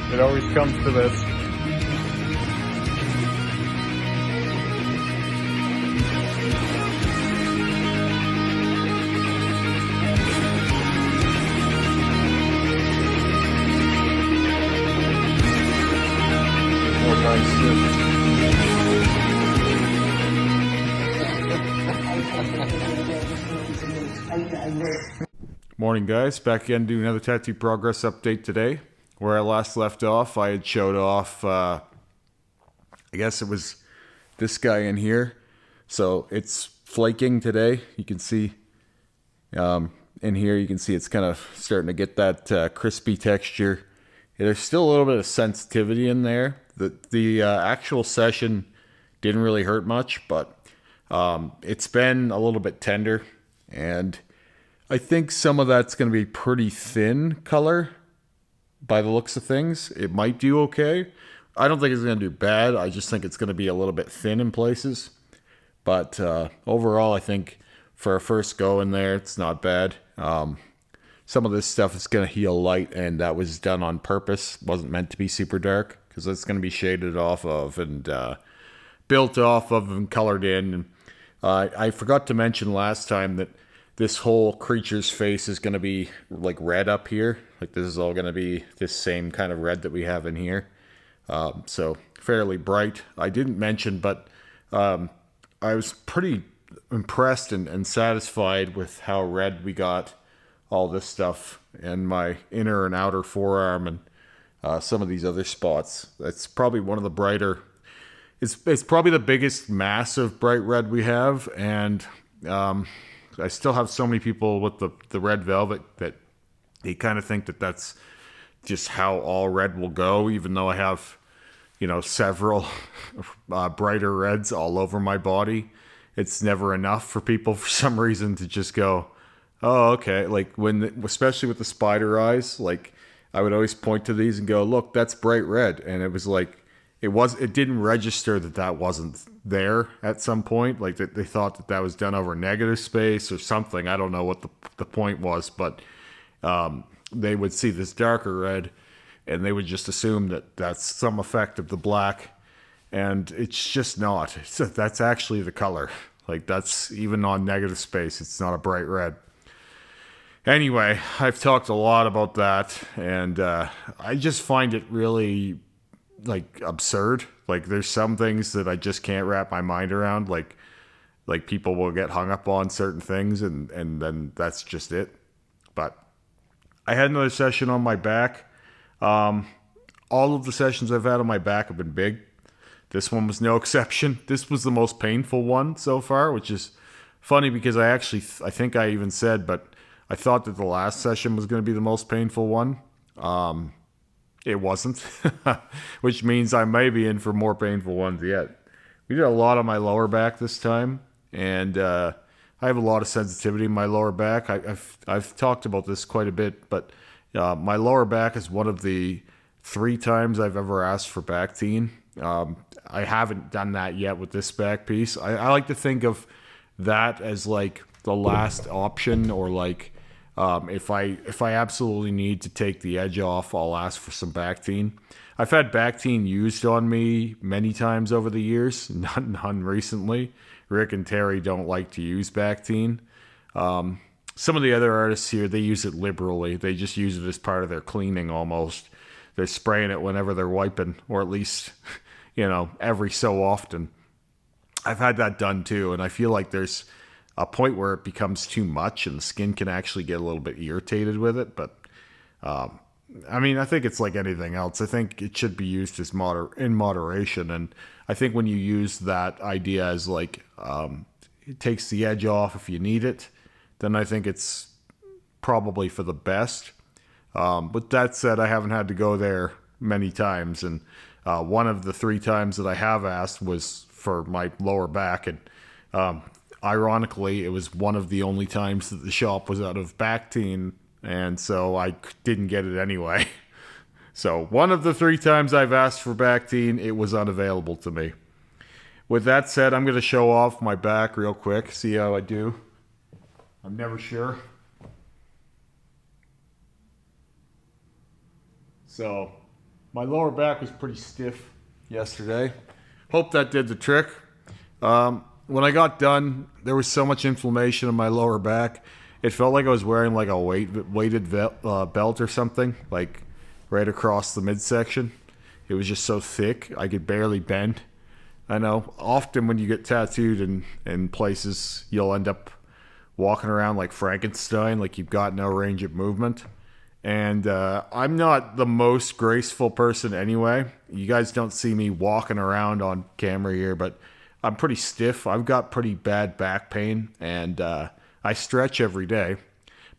It always comes to this. More nice Morning, guys. Back again to do another tattoo progress update today. Where I last left off, I had showed off, I guess it was this guy in here. So it's flaking today. You can see in here, you can see it's kind of starting to get that crispy texture. There's still a little bit of sensitivity in there. The actual session didn't really hurt much, but it's been a little bit tender. And I think some of that's going to be pretty thin color by the looks of things. It might do okay. I don't think it's going to do bad. I just think it's going to be a little bit thin in places. But overall, I think for a first go in there, it's not bad. Some of this stuff is going to heal light, and that was done on purpose. Wasn't meant to be super dark, because it's going to be shaded off of and built off of and colored in. And I forgot to mention last time that this whole creature's face is going to be like red up here. Like this is all going to be this same kind of red that we have in here. So fairly bright. I didn't mention, but I was pretty impressed and satisfied with how red we got all this stuff in my inner and outer forearm and some of these other spots. That's probably one of the brighter. It's probably the biggest mass of bright red we have, and I still have so many people with the red velvet that they kind of think that that's just how all red will go, even though I have, several brighter reds all over my body. It's never enough for people for some reason to just go, oh, okay. Like especially with the spider eyes, like I would always point to these and go, look, that's bright red. And it was like, it didn't register that wasn't there at some point. Like they thought that was done over negative space or something. I don't know what the point was, but they would see this darker red and they would just assume that that's some effect of the black, and it's just not. That's actually the color. Like that's even on negative space. It's not a bright red. Anyway, I've talked a lot about that, and I just find it really like absurd. Like there's some things that I just can't wrap my mind around. Like people will get hung up on certain things, and then that's just it. But I had another session on my back. All of the sessions I've had on my back have been big. This one was no exception. This was the most painful one so far, which is funny because I think I even said, but I thought that the last session was going to be the most painful one. It wasn't, which means I may be in for more painful ones yet. We did a lot on my lower back this time, and I have a lot of sensitivity in my lower back. I've talked about this quite a bit, but my lower back is one of the 3 times I've ever asked for Bactine. I haven't done that yet with this back piece. I like to think of that as like the last option, or like if I absolutely need to take the edge off, I'll ask for some Bactine. I've had Bactine used on me many times over the years, none recently. Rick and Terry don't like to use Bactine. Some of the other artists here, they use it liberally. They just use it as part of their cleaning almost. They're spraying it whenever they're wiping, or at least, every so often. I've had that done too, and I feel like there's a point where it becomes too much and the skin can actually get a little bit irritated with it. But I think it's like anything else. I think it should be used as in moderation. And I think when you use that idea as like it takes the edge off if you need it, then I think it's probably for the best. With that said, I haven't had to go there many times. And one of the 3 times that I have asked was for my lower back. And ironically, it was one of the only times that the shop was out of Bactine, and so I didn't get it anyway. So one of the 3 times I've asked for Bactine, it was unavailable to me. With that said, I'm going to show off my back real quick, see how I do. I'm never sure. So My lower back was pretty stiff yesterday. Hope that did the trick. When I got done, there was so much inflammation in my lower back. It felt like I was wearing like a weighted belt or something, like right across the midsection. It was just so thick, I could barely bend. I know, often when you get tattooed in places, you'll end up walking around like Frankenstein, like you've got no range of movement. And I'm not the most graceful person anyway. You guys don't see me walking around on camera here, but I'm pretty stiff. I've got pretty bad back pain, and I stretch every day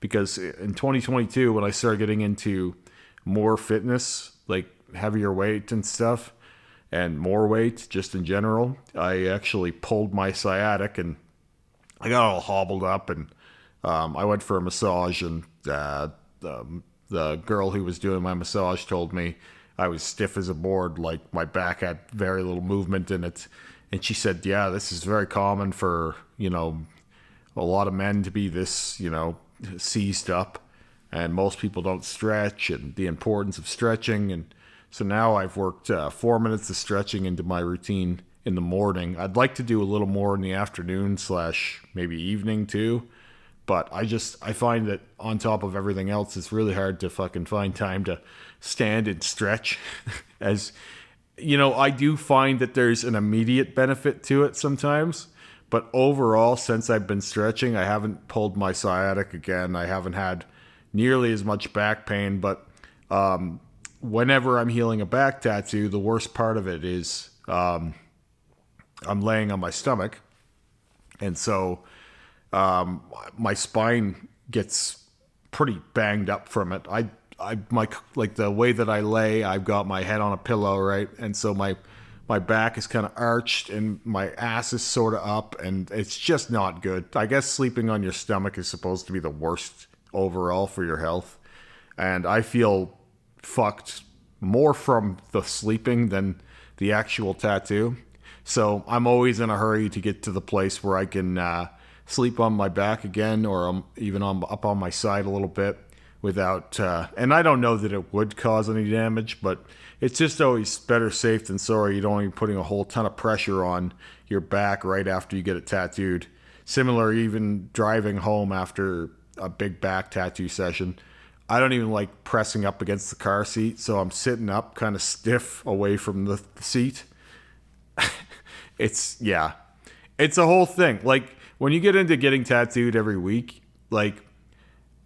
because in 2022, when I started getting into more fitness, like heavier weight and stuff, and more weight just in general, I actually pulled my sciatic and I got all hobbled up, and I went for a massage, and the girl who was doing my massage told me I was stiff as a board, like my back had very little movement in it. And she said, yeah, this is very common for, a lot of men to be this, seized up. And most people don't stretch, and the importance of stretching. And so now I've worked 4 minutes of stretching into my routine in the morning. I'd like to do a little more in the afternoon / maybe evening too. But I find that on top of everything else, it's really hard to fucking find time to stand and stretch. As I do find that there's an immediate benefit to it sometimes. But overall, since I've been stretching, I haven't pulled my sciatic again. I haven't had nearly as much back pain. But whenever I'm healing a back tattoo, the worst part of it is I'm laying on my stomach. And so my spine gets pretty banged up from it. Like the way that I lay, I've got my head on a pillow, right? And so my back is kind of arched and my ass is sort of up, and it's just not good. I guess sleeping on your stomach is supposed to be the worst overall for your health. And I feel fucked more from the sleeping than the actual tattoo. So I'm always in a hurry to get to the place where I can sleep on my back again, or even up on my side a little bit without, and I don't know that it would cause any damage, but it's just always better safe than sorry. You don't want to be putting a whole ton of pressure on your back right after you get it tattooed. Similar, even driving home after a big back tattoo session. I don't even like pressing up against the car seat, so I'm sitting up kind of stiff away from the seat. It's a whole thing. Like, when you get into getting tattooed every week, like,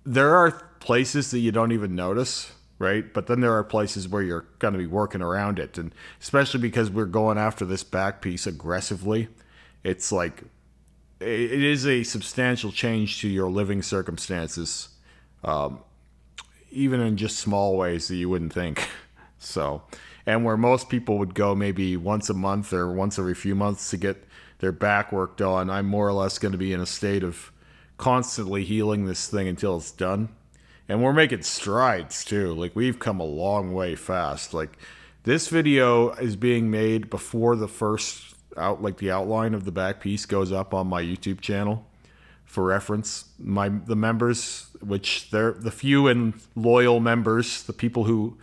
there are places that you don't even notice, right? But then there are places where you're going to be working around it. And especially because we're going after this back piece aggressively, it's like, it is a substantial change to your living circumstances, even in just small ways that you wouldn't think. So, and where most people would go maybe once a month or once every few months to get their back work done, I'm more or less going to be in a state of constantly healing this thing until it's done. And we're making strides too. Like, we've come a long way fast. Like, this video is being made before the first the outline of the back piece goes up on my YouTube channel. For reference, the members, which they're the few and loyal members, the people who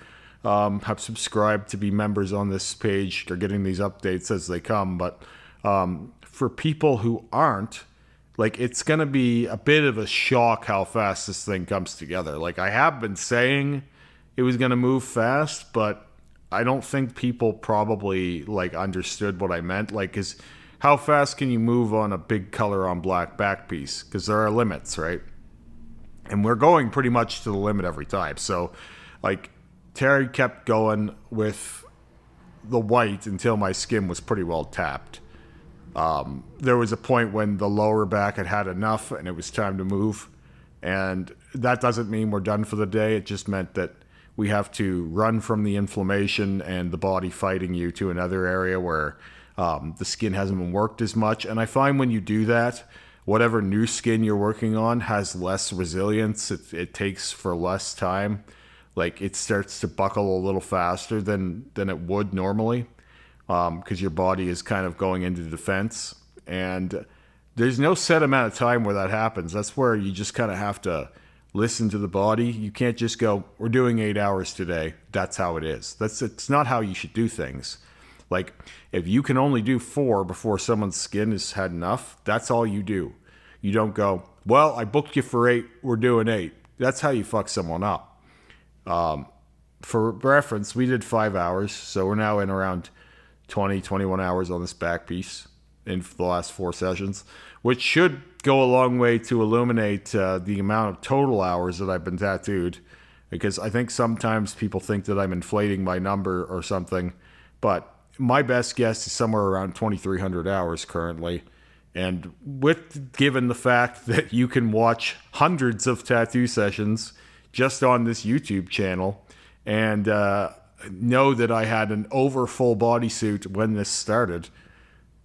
have subscribed to be members on this page, are getting these updates as they come. But for people who aren't, like, it's going to be a bit of a shock how fast this thing comes together. Like, I have been saying it was going to move fast, but I don't think people probably, like, understood what I meant. Like, how fast can you move on a big color on black back piece? Because there are limits, right? And we're going pretty much to the limit every time. So, like, Terry kept going with the white until my skin was pretty well tapped. There was a point when the lower back had enough and it was time to move. And that doesn't mean we're done for the day. It just meant that we have to run from the inflammation and the body fighting you to another area where the skin hasn't been worked as much. And I find when you do that, whatever new skin you're working on has less resilience. It takes for less time. Like, it starts to buckle a little faster than it would normally, because your body is kind of going into defense. And there's no set amount of time where that happens. That's where you just kind of have to listen to the body. You can't just go, we're doing 8 hours today. That's how it is. It's not how you should do things. Like, if you can only do 4 before someone's skin has had enough, that's all you do. You don't go, well, I booked you for 8, we're doing 8. That's how you fuck someone up. For reference, we did 5 hours, so we're now in around 20, 21 hours on this back piece in the last 4 sessions, which should go a long way to illuminate the amount of total hours that I've been tattooed, because I think sometimes people think that I'm inflating my number or something, but my best guess is somewhere around 2,300 hours currently. And given the fact that you can watch hundreds of tattoo sessions just on this YouTube channel, and know that I had an over full bodysuit when this started,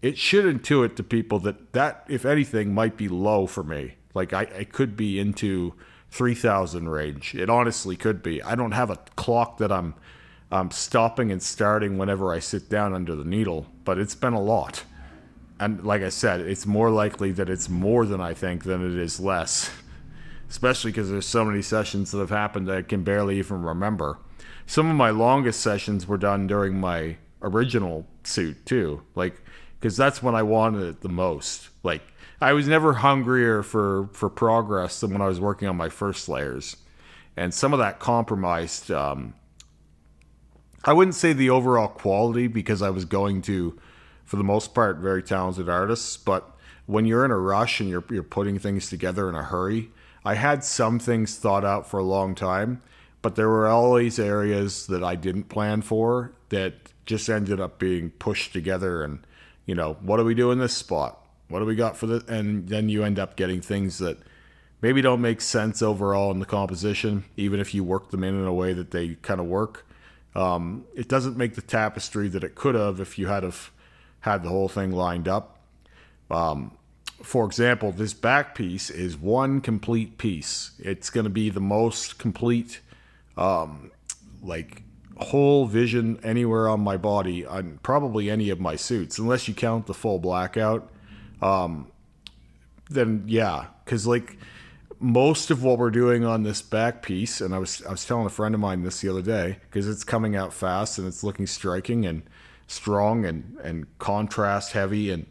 it should intuit to people that if anything might be low for me. Like I could be into 3,000 range. It honestly could be. I don't have a clock that I'm stopping and starting whenever I sit down under the needle, but it's been a lot. And like I said, it's more likely that it's more than I think than it is less. Especially because there's so many sessions that have happened that I can barely even remember. Some of my longest sessions were done during my original suit too. Like, because that's when I wanted it the most. Like, I was never hungrier for progress than when I was working on my first layers. And some of that compromised, I wouldn't say the overall quality, because I was going to, for the most part, very talented artists. But when you're in a rush and you're putting things together in a hurry, I had some things thought out for a long time, but there were always areas that I didn't plan for that just ended up being pushed together. And, you know, what do we do in this spot? What do we got for this? And then you end up getting things that maybe don't make sense overall in the composition, even if you work them in a way that they kind of work. It doesn't make the tapestry that it could have if you had the whole thing lined up. For example, this back piece is one complete piece. It's going to be the most complete, like, whole vision anywhere on my body, on probably any of my suits, unless you count the full blackout. Then yeah, because like most of what we're doing on this back piece, and I was telling a friend of mine this the other day, because it's coming out fast and it's looking striking and strong and contrast heavy and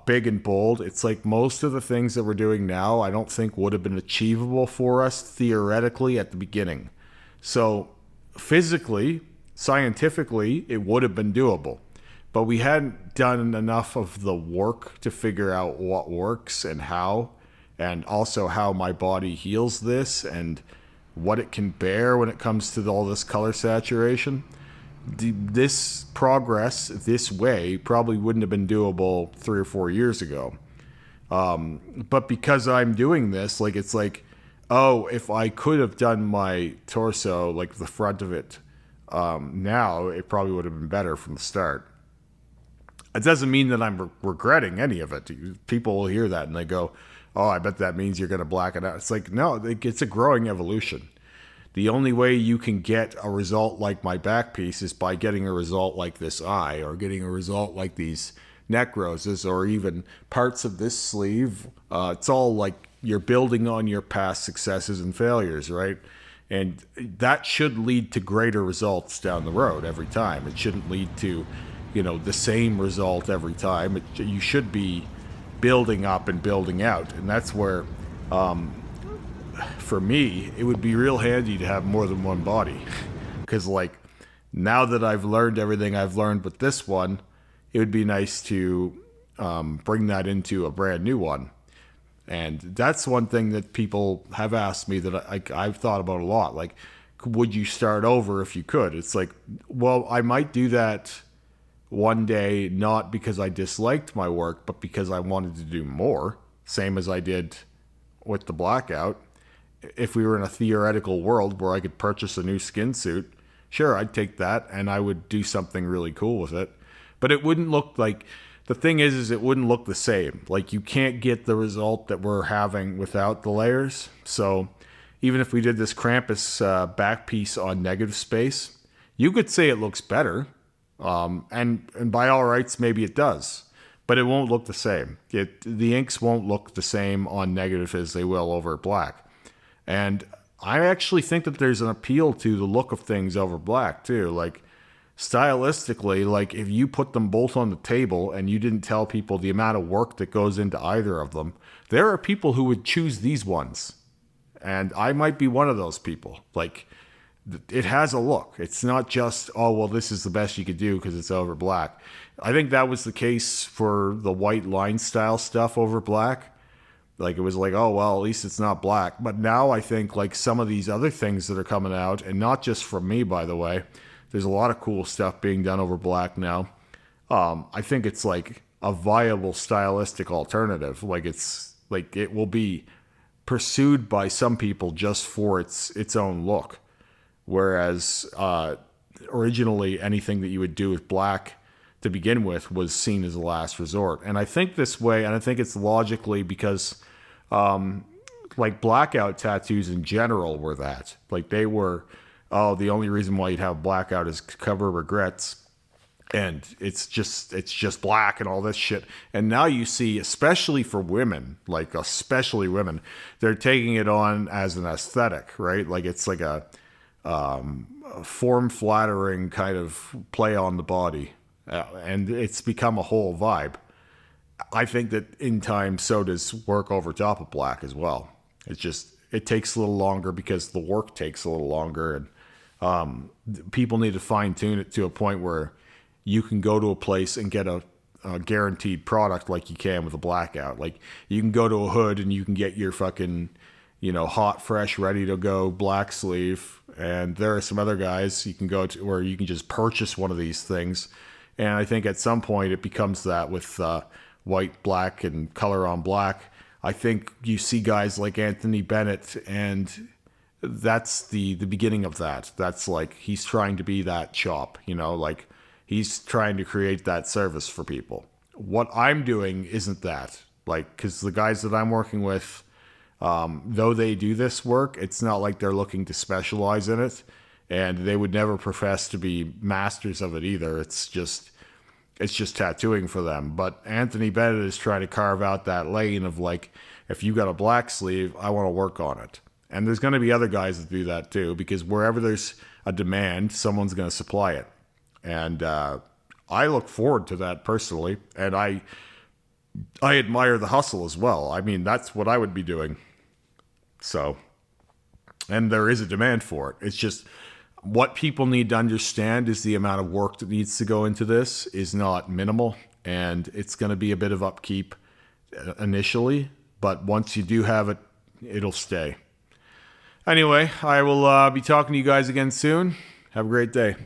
big and bold. It's like most of the things that we're doing now, I don't think would have been achievable for us theoretically at the beginning. So physically, scientifically, it would have been doable. But we hadn't done enough of the work to figure out what works and how, and also how my body heals this and what it can bear when it comes to all this color saturation. This progress this way probably wouldn't have been doable 3 or 4 years ago. But because I'm doing this, like, it's like, oh, if I could have done my torso, like the front of it, now, it probably would have been better from the start. It doesn't mean that I'm regretting any of it. People will hear that and they go, oh, I bet that means you're going to black it out. It's like, no, it's a growing evolution. The only way you can get a result like my back piece is by getting a result like this eye, or getting a result like these neck roses, or even parts of this sleeve. It's all like you're building on your past successes and failures, right? And that should lead to greater results down the road every time. It shouldn't lead to, you know, the same result every time. You should be building up and building out. And that's where, for me, it would be real handy to have more than one body. Because, like, now that I've learned everything I've learned with this one, it would be nice to bring that into a brand new one. And that's one thing that people have asked me that I've thought about a lot. Like, would you start over if you could? It's like, well, I might do that one day, not because I disliked my work, but because I wanted to do more, same as I did with the blackout. If we were in a theoretical world where I could purchase a new skin suit, sure, I'd take that and I would do something really cool with it. But it wouldn't look like, the thing is it wouldn't look the same. Like, you can't get the result that we're having without the layers. So even if we did this Krampus back piece on negative space, you could say it looks better. And by all rights, maybe it does, but it won't look the same. The inks won't look the same on negative as they will over black. And I actually think that there's an appeal to the look of things over black too. Like stylistically, like if you put them both on the table and you didn't tell people the amount of work that goes into either of them, there are people who would choose these ones. And I might be one of those people. Like, it has a look. It's not just, oh, well, this is the best you could do because it's over black. I think that was the case for the white line style stuff over black. Like, it was like, oh, well, at least it's not black. But now I think, like, some of these other things that are coming out, and not just from me, by the way, there's a lot of cool stuff being done over black now. I think it's, like, a viable stylistic alternative. Like, it's, like, it will be pursued by some people just for its own look. Whereas originally anything that you would do with black to begin with was seen as a last resort. And I think this way, and I think it's logically because like blackout tattoos in general were that. Like they were, oh, the only reason why you'd have blackout is cover regrets. And it's just black and all this shit. And now you see, especially for women, like especially women, they're taking it on as an aesthetic, right? Like it's like a form-flattering kind of play on the body. And it's become a whole vibe. I think that in time, so does work over top of black as well. It takes a little longer because the work takes a little longer. And people need to fine-tune it to a point where you can go to a place and get a guaranteed product like you can with a blackout. Like you can go to a hood and you can get your fucking, hot, fresh, ready to go black sleeve. And there are some other guys you can go to where you can just purchase one of these things. And I think at some point it becomes that with white, black, and color on black. I think you see guys like Anthony Bennett, and that's the beginning of that. That's like he's trying to be that shop, like he's trying to create that service for people. What I'm doing isn't that. Like, because the guys that I'm working with, though they do this work, it's not like they're looking to specialize in it. And they would never profess to be masters of it either. It's just tattooing for them. But Anthony Bennett is trying to carve out that lane of like, if you got a black sleeve, I want to work on it. And there's going to be other guys that do that too, because wherever there's a demand, someone's going to supply it. And I look forward to that personally. And I admire the hustle as well. I mean, that's what I would be doing. So, and there is a demand for it. It's just what people need to understand is the amount of work that needs to go into this is not minimal. And it's going to be a bit of upkeep initially. But once you do have it, it'll stay. Anyway, I will be talking to you guys again soon. Have a great day.